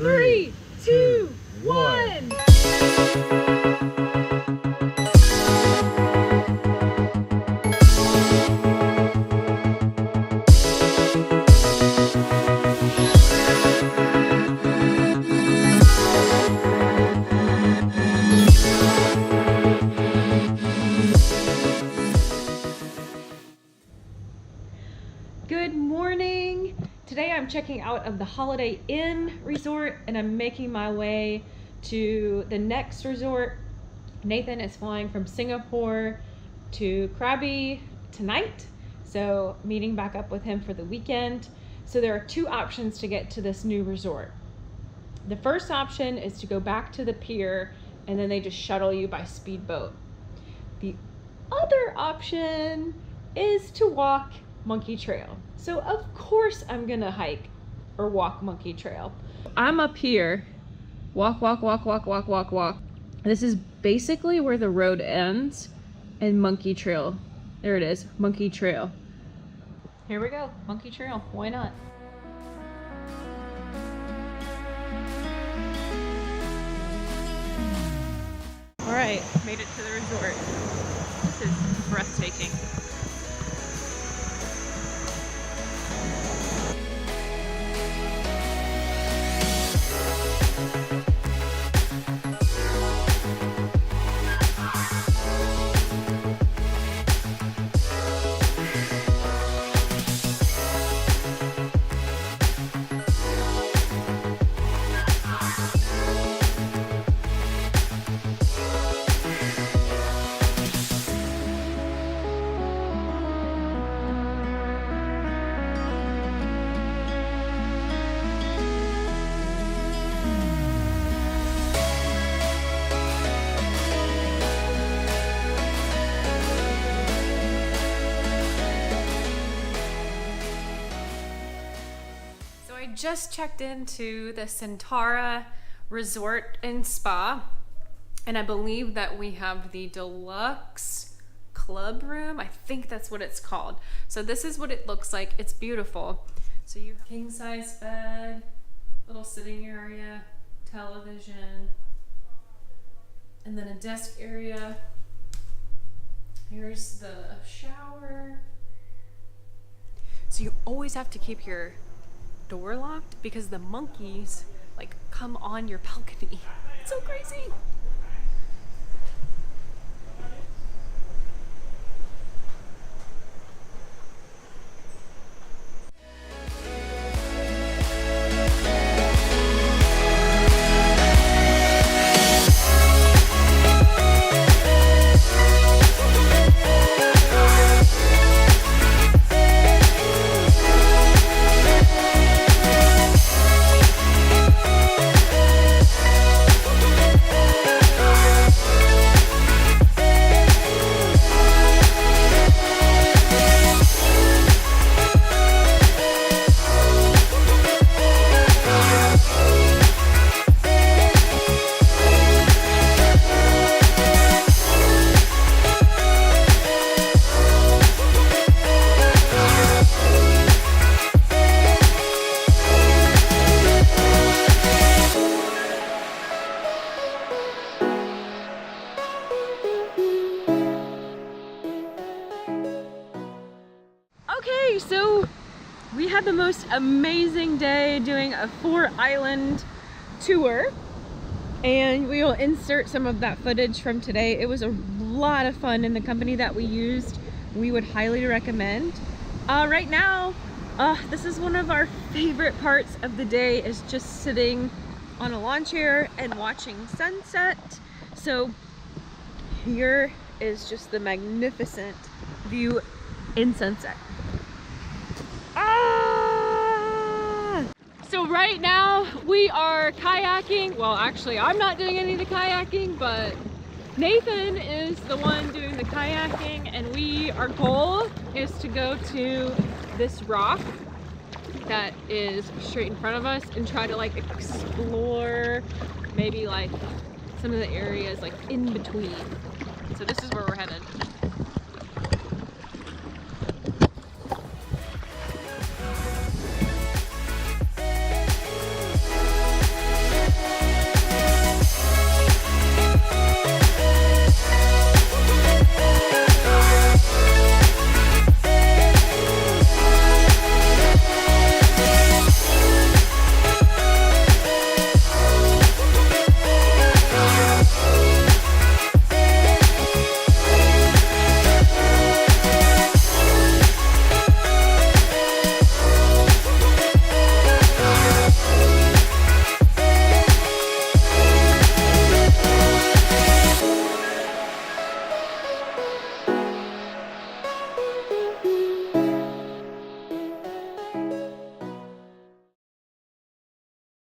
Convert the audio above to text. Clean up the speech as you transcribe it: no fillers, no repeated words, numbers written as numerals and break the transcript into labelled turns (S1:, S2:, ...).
S1: 3, 2, 1. Good morning. Today I'm checking out of the Holiday Inn resort and I'm making my way to the next resort. Nathan is flying from Singapore to Krabi tonight, so meeting back up with him for the weekend. So there are two options to get to this new resort. The first option is to go back to the pier and then they just shuttle you by speedboat. The other option is to walk Monkey Trail. So of course I'm gonna hike or walk Monkey Trail. I'm up here, walk. This is basically where the road ends and Monkey Trail. There it is, Monkey Trail. Here we go, Monkey Trail, why not? All right, made it to the resort. This is breathtaking. I just checked into the Centara Resort and Spa, and I believe that we have the deluxe club room. I think that's what it's called. So this is what it looks like. It's beautiful. So you have king size bed, little sitting area, television, and then a desk area. Here's the shower. So you always have to keep your door locked because the monkeys like come on your balcony. It's so crazy. Okay, so we had the most amazing day doing a 4-island tour, and we will insert some of that footage from today. It was a lot of fun, and the company that we used, we would highly recommend. Right now, this is one of our favorite parts of the day, is just sitting on a lawn chair and watching sunset. So here is just the magnificent view in sunset. So right now we are kayaking. Well, actually I'm not doing any of the kayaking, but Nathan is the one doing the kayaking, and our goal is to go to this rock that is straight in front of us and try to like explore maybe like some of the areas like in between. So this is where we're headed.